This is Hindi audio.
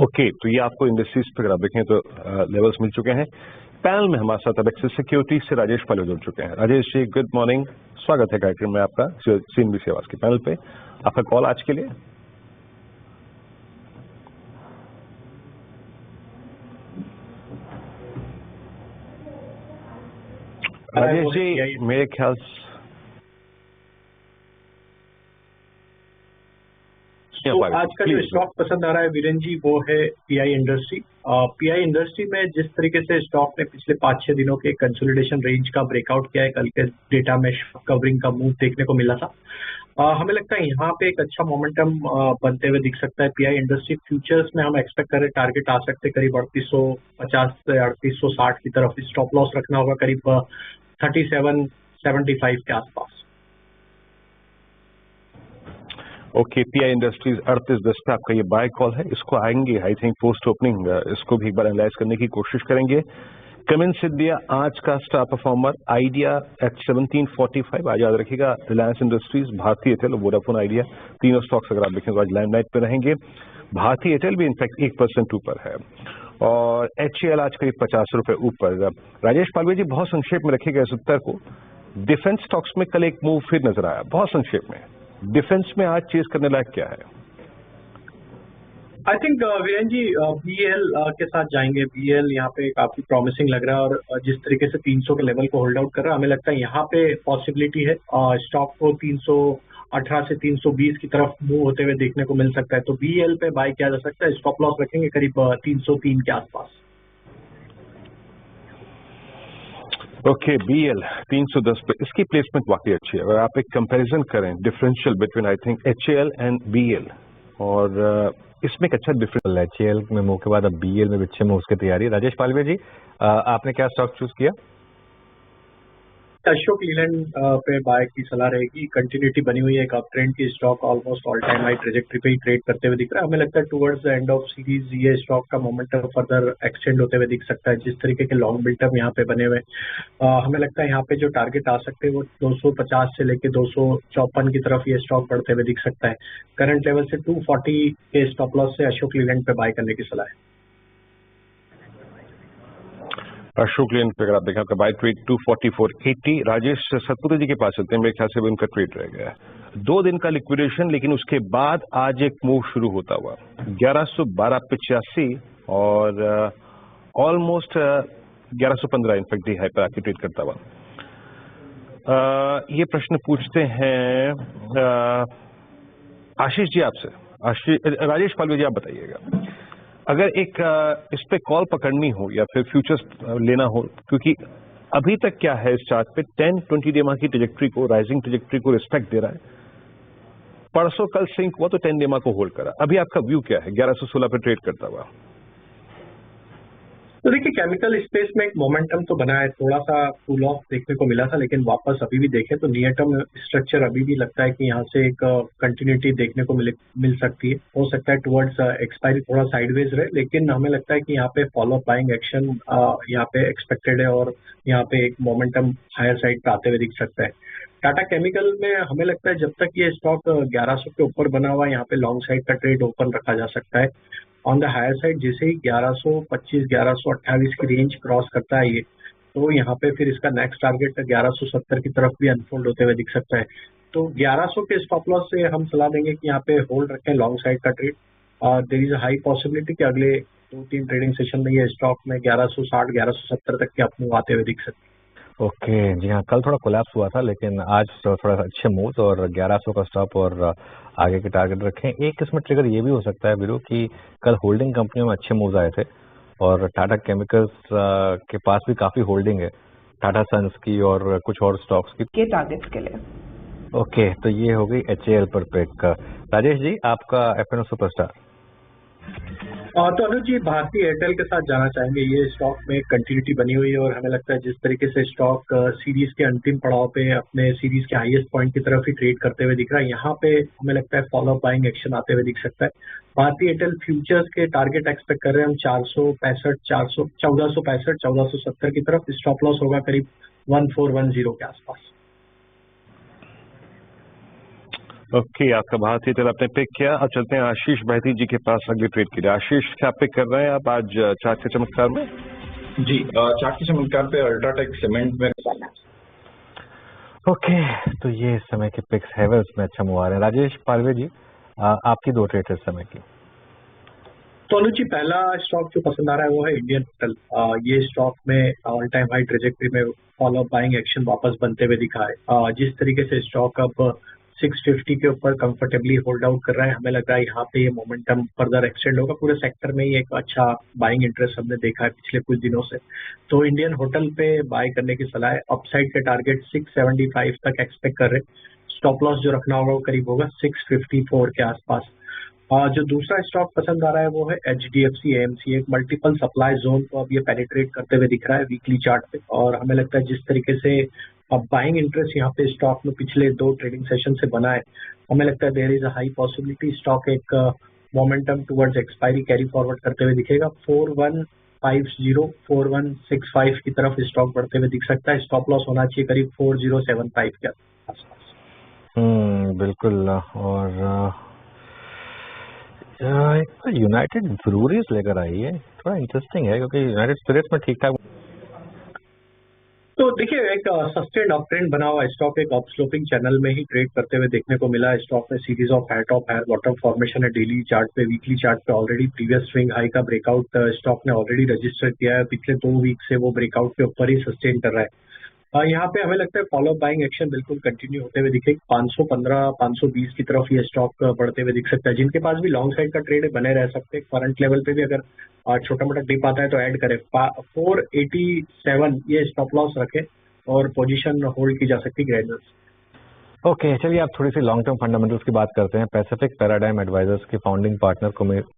ओके, तो ये आपको इंडस्ट्रीज पे अगर आप देखें तो लेवल्स मिल चुके हैं। पैनल में हमारे साथ अब एक्सिस सिक्योरिटीज से राजेश पाले जुड़ चुके हैं। राजेश जी, गुड मॉर्निंग, स्वागत है कार्यक्रम में आपका CNBC आवाज के पैनल पे। आपका कॉल आज के लिए। राजेश जी, मेरे ख्याल तो आज का जो स्टॉक पसंद आ रहा है वीरेन जी वो है पीआई इंडस्ट्री। पीआई इंडस्ट्री में जिस तरीके से स्टॉक ने पिछले 5-6 दिनों के कंसोलिडेशन रेंज का ब्रेकआउट किया है, कल के डेटा में कवरिंग का मूव देखने को मिला था। हमें लगता है यहाँ पे एक अच्छा मोमेंटम बनते हुए दिख सकता है। पीआई इंडस्ट्री फ्यूचर्स में हम एक्सपेक्ट कर रहे हैं टारगेट आ सकते हैं करीब 3850 से 3860 की तरफ। स्टॉप लॉस रखना होगा करीब 3775 के आसपास। ओके, पीआई इंडस्ट्रीज 3810 पे आपका ये बाय कॉल है। इसको आएंगे आई थिंक पोस्ट ओपनिंग, इसको भी एक बार एनालाइज करने की कोशिश करेंगे। कमिंस सिद्धिया आज का स्टार परफॉर्मर, आइडिया एट 1745। आज याद रखिएगा रिलायंस इंडस्ट्रीज, भारतीय एयरटेल, वोडाफोन आइडिया, तीनों स्टॉक्स अगर आप देखें तो आज लाइमलाइट पे रहेंगे। भारतीय एयरटेल भी इनफैक्ट 1% ऊपर है और HCL आज करीब 50 रुपए ऊपर। राजेश पालवे जी, बहुत संक्षेप में रखिएगा इस उत्तर को। डिफेंस स्टॉक्स में कल एक मूव फिर नजर आया, बहुत संक्षेप में। डिफेंस में आज चेज करने लायक क्या है? I think Viren ji BEL के साथ जाएंगे। BEL यहाँ पे काफी प्रॉमिसिंग लग रहा है और जिस तरीके से 300 के लेवल को होल्ड आउट कर रहा है, हमें लगता है यहाँ पे पॉसिबिलिटी है स्टॉक को 318 से 320 की तरफ मूव होते हुए देखने को मिल सकता है। तो BEL पे बाय किया जा सकता है। स्टॉप लॉस रखेंगे करीब 303 के आसपास। ओके, BEL 310 पे, इसकी प्लेसमेंट वाकई अच्छी है। अगर आप एक कंपैरिजन करें differential between I think HCL and BEL, और इसमें एक अच्छा डिफरेंस। HCL में मूव के बाद अब BEL में भी अच्छे मूव्स की तैयारी। राजेश पालवे जी, आपने क्या स्टॉक चूज किया? अशोक लीलैंड पे बाय की सलाह रहेगी। कंटिन्यूटी बनी हुई है एक अप ट्रेंड की। Stock almost all time high trajectory पे ही ट्रेड करते हुए दिख रहा है। हमें लगता है towards the end of series ये स्टॉक का मोमेंटम फर्दर एक्सटेंड होते हुए दिख सकता है। जिस तरीके के लॉन्ग बिल्टअप यहाँ पे बने हुए, हमें लगता है यहाँ पे जो टारगेट आ सकते हैं वो 250 से लेके 254 की तरफ ये स्टॉक बढ़ते हुए दिख सकता है। करंट लेवल से 240 के स्टॉप लॉस से अशोक लीलैंड पे बाय करने की सलाह है। अशोक लेन पे अगर आप देखें आपका बाय ट्रेड 244.80। राजेश सतपुते जी के पास चलते हैं, मेरे ख्याल से भी उनका ट्रेड रह गया है। 2 दिन का लिक्विडेशन, लेकिन उसके बाद आज एक मूव शुरू होता हुआ 1112.85 और ऑलमोस्ट 1115 इनफैक्ट डी हाई पर आके ट्रेड करता हुआ। ये प्रश्न पूछते हैं आशीष जी आपसे। राजेश पालवे जी, आप बताइएगा, अगर एक इस पे कॉल पकड़नी हो या फिर फ्यूचर्स लेना हो, क्योंकि अभी तक क्या है इस चार्ट पे 10-20 डेमा की ट्रेजेक्ट्री को, राइजिंग ट्रेजेक्ट्री को रिस्पेक्ट दे रहा है। परसों कल सिंक हुआ तो 10 डेमा को होल्ड करा। अभी आपका व्यू क्या है 1116 पे ट्रेड करता हुआ? तो देखिए, केमिकल स्पेस में एक मोमेंटम तो बना है। थोड़ा सा कूल ऑफ देखने को मिला था, लेकिन वापस अभी भी देखें तो नियर टर्म स्ट्रक्चर अभी भी लगता है कि यहाँ से एक कंटिन्यूटी देखने को मिल सकती है। हो सकता है टुवर्ड्स एक्सपायरी थोड़ा साइडवेज रहे, लेकिन हमें लगता है कि यहाँ पे फॉलो अप बाइंग एक्शन यहाँ पे एक्सपेक्टेड है और यहाँ पे एक मोमेंटम हायर साइड पे आते हुए दिख सकता है। टाटा केमिकल में हमें लगता है जब तक ये स्टॉक 1100 के ऊपर बना हुआ है, यहाँ पे लॉन्ग साइड का ट्रेड ओपन रखा जा सकता है। ऑन द हायर साइड जैसे ही 1125 1128 की रेंज क्रॉस करता है ये, तो यहाँ पे फिर इसका नेक्स्ट टारगेट 1170 की तरफ भी अनफोल्ड होते हुए दिख सकता है। तो 1100 के स्टॉप लॉस से हम सलाह देंगे कि यहाँ पे होल्ड रखें लॉन्ग साइड का ट्रेड। There is a high possibility कि अगले 2-3 ट्रेडिंग सेशन में ये स्टॉक में 1160 1170 तक के अपने आते हुए दिख सकते हैं। ओके जी हाँ, कल थोड़ा कोलैप्स हुआ था, लेकिन आज थोड़ा अच्छे मूव्स और 1100 का स्टॉप और आगे के टारगेट रखें। एक इसमें ट्रिगर ये भी हो सकता है वीरू कि कल होल्डिंग कंपनियों में अच्छे मूव्स आए थे और टाटा केमिकल्स के पास भी काफी होल्डिंग है, टाटा सन्स की और कुछ और स्टॉक्स की टारगेट्स के लिए। ओके, तो ये हो गई HCL पर पिक। राजेश जी, आपका F&O सुपरस्टार। तो अनुज जी, भारतीय एयरटेल के साथ जाना चाहेंगे। ये स्टॉक में कंटिन्यूटी बनी हुई है और हमें लगता है जिस तरीके से स्टॉक सीरीज के अंतिम पड़ाव पे अपने सीरीज के हाईएस्ट पॉइंट की तरफ ही ट्रेड करते हुए दिख रहा है, यहाँ पे हमें लगता है फॉलो अप बाइंग एक्शन आते हुए दिख सकता है। भारतीय एयरटेल फ्यूचर्स के टारगेट एक्सपेक्ट कर रहे हैं हम 1465 1470 की तरफ। स्टॉप लॉस होगा करीब 1410 के आसपास। ओके, आपका बहुत ही आपने पिक किया। अब चलते हैं आशीष बहती जी के पास अगली ट्रेड के लिए। आशीष, क्या पिक कर रहे हैं आप आज चार्ट के चमत्कार में? जी, चार्ट के चमत्कार पे अल्ट्राटेक सीमेंट में। ओके, तो ये इस समय के पिक्स हैवेल्स में अच्छा मूव आ रहे हैं। राजेश पालवे जी, आपकी 2 ट्रेड इस समय की। तो अनुज जी, पहला स्टॉक जो पसंद आ रहा है वो है इंडियन होटल। ये स्टॉक में ऑल टाइम हाई ट्रेजेक्टरी में फॉलो बाइंग एक्शन वापस बनते हुए दिखा है। जिस तरीके से स्टॉक अब 650 के ऊपर कंफर्टेबली होल्ड आउट कर रहा है, हमें लग रहा है यहाँ पे ये मोमेंटम फर्दर एक्सटेंड होगा। पूरे सेक्टर में ही एक अच्छा बाइंग इंटरेस्ट हमने देखा है पिछले कुछ दिनों से। तो इंडियन होटल पे बाय करने की सलाह है। अपसाइड के टारगेट 675 तक एक्सपेक्ट कर रहे हैं। स्टॉप लॉस जो रखना होगा वो करीब होगा 654 के आसपास। जो दूसरा स्टॉक पसंद आ रहा है वो है HDFC AMC। एक मल्टीपल सप्लाई जोन को अब ये पेनिट्रेट करते हुए दिख रहा है वीकली चार्ट पे, और हमें लगता है जिस तरीके से अब बाइंग इंटरेस्ट यहाँ पे स्टॉक में पिछले 2 ट्रेडिंग सेशन से बना है, हमें लगता है there is a high possibility stock एक momentum towards expiry carry forward करते हुए दिखेगा। 4150 4165 की तरफ स्टॉक बढ़ते हुए दिख सकता है। स्टॉप लॉस होना चाहिए करीब 4075 के आसपास। बिल्कुल। और यूनाइटेड ब्रूरीज लेकर आई है, थोड़ा इंटरेस्टिंग है क्योंकि यूनाइटेड स्पिरिट्स में ठीक ठाक। तो देखिए, एक सस्टेन्ड अप ट्रेंड बना हुआ स्टॉक एक अप स्लोपिंग चैनल में ही ट्रेड करते हुए देखने को मिला है। स्टॉक में series of high top higher bottom formation है डेली चार्ट पे, वीकली चार्ट पे ऑलरेडी प्रीवियस स्विंग हाई का ब्रेकआउट स्टॉक ने ऑलरेडी रजिस्टर किया है। पिछले 2 वीक से वो ब्रेकआउट के ऊपर ही सस्टेन कर रहा है। यहाँ पे हमें लगता है फॉलो बाइंग एक्शन बिल्कुल कंटिन्यू होते हुए दिखे। 515 520 की तरफ ये स्टॉक बढ़ते हुए दिख सकता है। जिनके पास भी लॉन्ग साइड का ट्रेड बने रह सकते हैं। करंट लेवल पे भी अगर छोटा मोटा डिप आता है तो ऐड करें। 487 ये स्टॉप लॉस रखे और पोजीशन होल्ड की जा सकती ग्रेजुअल। ओके, चलिए आप थोड़ी सी लॉन्ग टर्म फंडामेंटल्स की बात करते हैं। पैसिफिक पैराडाइम एडवाइजर्स के फाउंडिंग पार्टनर